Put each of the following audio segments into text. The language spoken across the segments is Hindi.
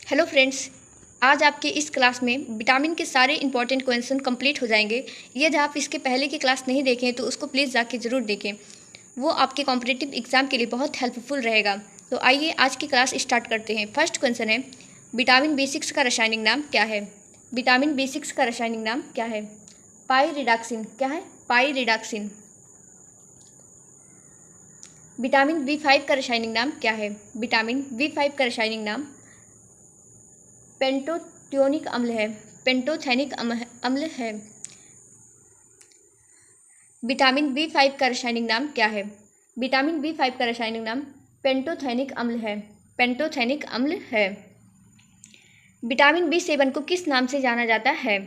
हेलो फ्रेंड्स, आज आपके इस क्लास में विटामिन के सारे इंपॉर्टेंट क्वेश्चन कंप्लीट हो जाएंगे। यदि आप इसके पहले की क्लास नहीं देखें तो उसको प्लीज़ जाके ज़रूर देखें, वो आपके कॉम्पिटिटिव एग्ज़ाम के लिए बहुत हेल्पफुल रहेगा। तो आइए आज की क्लास स्टार्ट करते हैं। फर्स्ट क्वेश्चन है, विटामिन B6 का रासायनिक नाम क्या है? विटामिन B6 का रासायनिक नाम क्या है? पाइरिडॉक्सिन। क्या है? पाइरिडॉक्सिन। विटामिन B5 का रासायनिक नाम क्या है? विटामिन B5 का रासायनिक नाम पेंटोथेनिक अम्ल है। पेंटोथेनिक अम्ल है। विटामिन B5 का रासायनिक नाम क्या है? विटामिन B5 का रासायनिक नाम पेंटोथेनिक अम्ल है। पेंटोथेनिक अम्ल है। विटामिन B7 को किस नाम से जाना जाता है?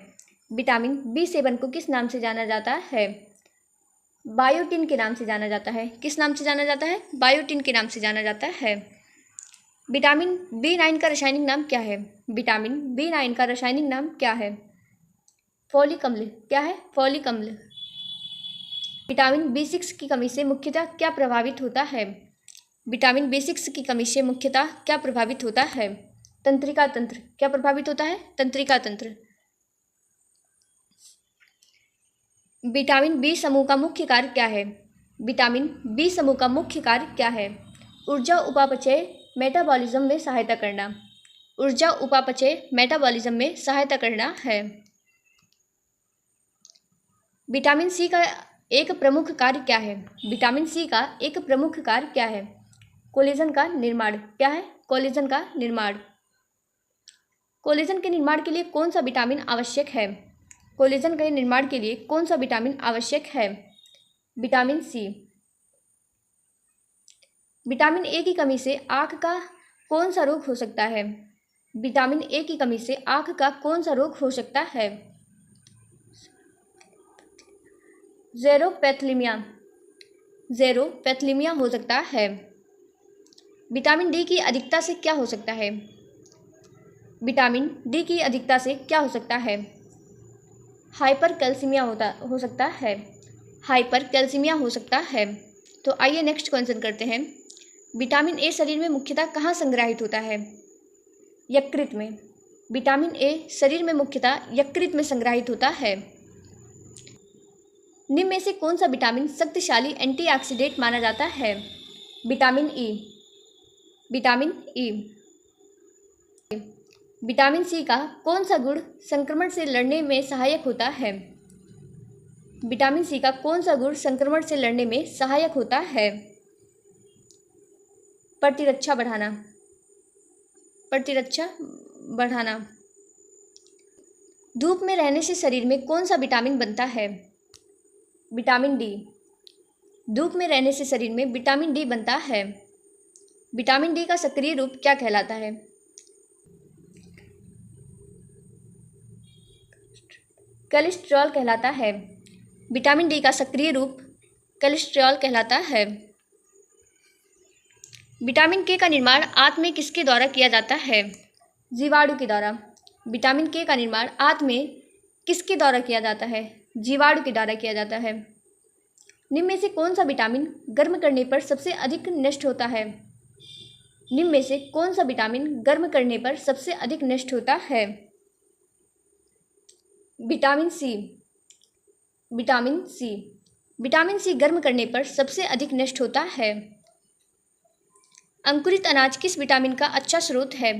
विटामिन B7 को किस नाम से जाना जाता है? बायोटिन के नाम से जाना जाता है। किस नाम से जाना जाता है? बायोटिन के नाम से जाना जाता है। विटामिन B9 का रासायनिक नाम क्या है? विटामिन B9 का रासायनिक नाम क्या है? फोलिक अम्ल। क्या है? फोलिक अम्ल। विटामिन B6 की कमी से मुख्यतः क्या प्रभावित होता है? विटामिन B6 की कमी से मुख्यतः क्या प्रभावित होता है? तंत्रिका तंत्र। क्या प्रभावित होता है? तंत्रिका तंत्र। विटामिन B समूह का मुख्य कार्य क्या है? विटामिन B समूह का मुख्य कार्य क्या है? ऊर्जा उपापचय मेटाबॉलिज्म में सहायता करना। ऊर्जा उपापचय मेटाबॉलिज्म में सहायता करना है। विटामिन C का एक प्रमुख कार्य क्या है? विटामिन C का एक प्रमुख कार्य क्या है? कोलेजन का निर्माण। क्या है? कोलेजन का निर्माण। कोलेजन के निर्माण के लिए कौन सा विटामिन आवश्यक है? कोलेजन के निर्माण के लिए कौन सा विटामिन आवश्यक है? Vitamin C। विटामिन A की कमी से आँख का कौन सा रोग हो सकता है? विटामिन A की कमी से आँख का कौन सा रोग हो सकता है? ज़ेरोपैथलीमिया। ज़ेरोपैथलीमिया हो सकता है। विटामिन D की अधिकता से क्या हो सकता है? विटामिन D की अधिकता से क्या हो सकता है? हाइपरकैल्सीमिया हो सकता है। हाइपरकैल्सीमिया हो सकता है। तो आइए नेक्स्ट क्वेश्चन करते हैं। विटामिन A शरीर में मुख्यतः कहाँ संग्रहित होता है? यकृत में। विटामिन A शरीर में मुख्यतः यकृत में संग्रहित होता है। निम्न में से कौन सा विटामिन शक्तिशाली एंटीऑक्सीडेंट माना जाता है? Vitamin E। Vitamin E। Vitamin C का कौन सा गुण संक्रमण से लड़ने में सहायक होता है? विटामिन C का कौन सा गुण संक्रमण से लड़ने में सहायक होता है? प्रतिरक्षा बढ़ाना। प्रतिरक्षा बढ़ाना। धूप में रहने से शरीर में कौन सा विटामिन बनता है? Vitamin D। धूप में रहने से शरीर में विटामिन D बनता है। विटामिन D का सक्रिय रूप क्या कहलाता है? कोलेस्ट्रॉल कहलाता है। विटामिन D का सक्रिय रूप कोलेस्ट्रॉल कहलाता है। विटामिन K का निर्माण आंत में किसके द्वारा किया जाता है? जीवाणु के द्वारा। विटामिन K का निर्माण आंत में किसके द्वारा किया जाता है? जीवाणु के द्वारा किया जाता है। निम्न में से कौन सा विटामिन गर्म करने पर सबसे अधिक नष्ट होता है? निम्न में से कौन सा विटामिन गर्म करने पर सबसे अधिक नष्ट होता है? Vitamin C। Vitamin C। Vitamin C गर्म करने पर सबसे अधिक नष्ट होता है। अंकुरित अनाज किस विटामिन का अच्छा स्रोत है?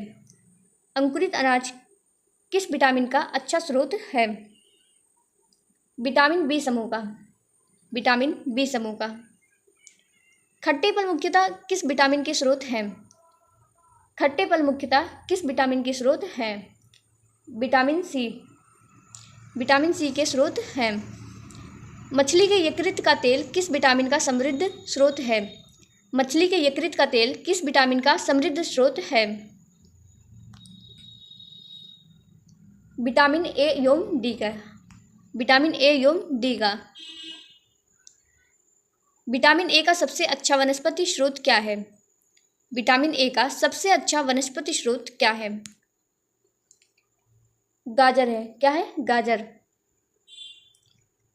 अंकुरित अनाज किस विटामिन का अच्छा स्रोत है? विटामिन B समूह का। विटामिन B समूह का। खट्टे फल मुख्यतः किस विटामिन के स्रोत हैं? खट्टे फल मुख्यतः किस विटामिन के स्रोत हैं? Vitamin C। विटामिन C के स्रोत हैं। मछली के यकृत का तेल किस विटामिन का समृद्ध स्रोत है? मछली के यकृत का तेल किस विटामिन का समृद्ध स्रोत है? विटामिन A एवं D का। विटामिन A एवं D का। विटामिन A का सबसे अच्छा वनस्पति स्रोत क्या है? विटामिन A का सबसे अच्छा वनस्पति स्रोत क्या है? गाजर है। क्या है? गाजर।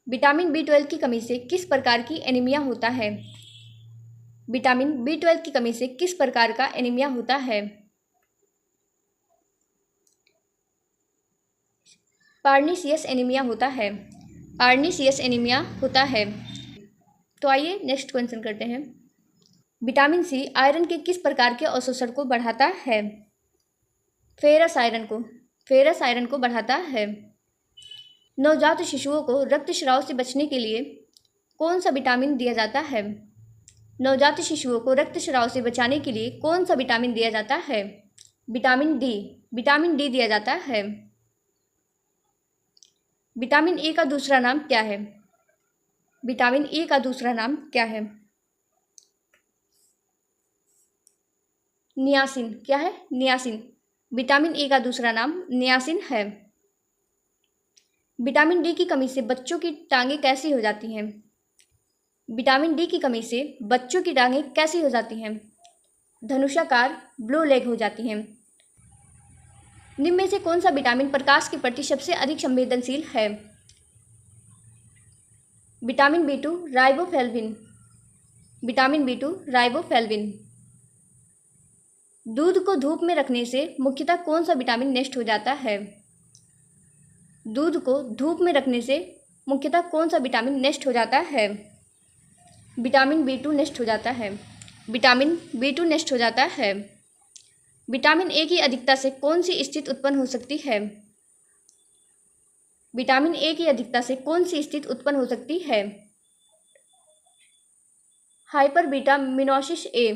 विटामिन B12 की कमी से किस प्रकार की एनीमिया होता है? विटामिन B12 की कमी से किस प्रकार का एनीमिया होता है? पार्नीसियस एनीमिया होता है? पार्नीसियस एनीमिया होता है। तो आइए नेक्स्ट क्वेश्चन करते हैं। विटामिन सी आयरन के किस प्रकार के अवशोषण को बढ़ाता है? फेरस आयरन को। फेरस आयरन को बढ़ाता है। नवजात शिशुओं को रक्तस्राव से बचने के लिए कौन सा विटामिन दिया जाता है? नवजात शिशुओं को रक्तस्राव से बचाने के लिए कौन सा विटामिन दिया जाता है? Vitamin D. विटामिन डी दिया जाता है। विटामिन ए का दूसरा नाम क्या है? विटामिन ए का दूसरा नाम क्या है? नियासिन। क्या है? नियासिन। विटामिन ए का दूसरा नाम नियासिन है। विटामिन डी की कमी से बच्चों की टांगें कैसी हो जाती हैं? विटामिन डी की कमी से बच्चों की टांगें कैसी हो जाती हैं? धनुषाकार, ब्लो लेग हो जाती हैं। निम्न में से कौन सा विटामिन प्रकाश के प्रति सबसे अधिक संवेदनशील है? Vitamin B 2 riboflavin. Vitamin B 2 riboflavin. दूध को धूप में रखने से मुख्यतः कौन सा विटामिन नष्ट हो जाता है? दूध को धूप में रखने से मुख्यतः कौन सा विटामिन नष्ट हो जाता है? विटामिन बी 2 नष्ट हो जाता है। विटामिन बी 2 नष्ट हो जाता है। विटामिन ए की अधिकता से कौन सी स्थिति उत्पन्न हो सकती है? विटामिन ए की अधिकता से कौन सी स्थिति उत्पन्न हो सकती है? हाइपरबिटामिनोसिस ए।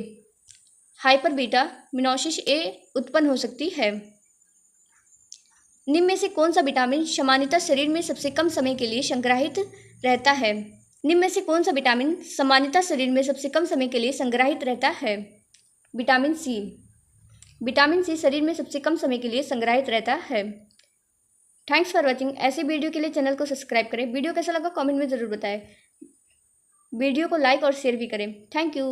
हाइपरबिटामिनोसिस ए उत्पन्न हो सकती है। निम्न में से कौन सा विटामिन सामान्यतः शरीर में सबसे कम समय के लिए संग्रहित रहता है? निम्न में से कौन सा विटामिन सामान्यतः शरीर में सबसे कम समय के लिए संग्रहित रहता है? Vitamin C. विटामिन सी शरीर में सबसे कम समय के लिए संग्रहित रहता है। Thanks for watching. ऐसे वीडियो के लिए चैनल को सब्सक्राइब करें। वीडियो कैसा लगा कमेंट में ज़रूर बताएं। वीडियो को लाइक और शेयर भी करें। Thank you.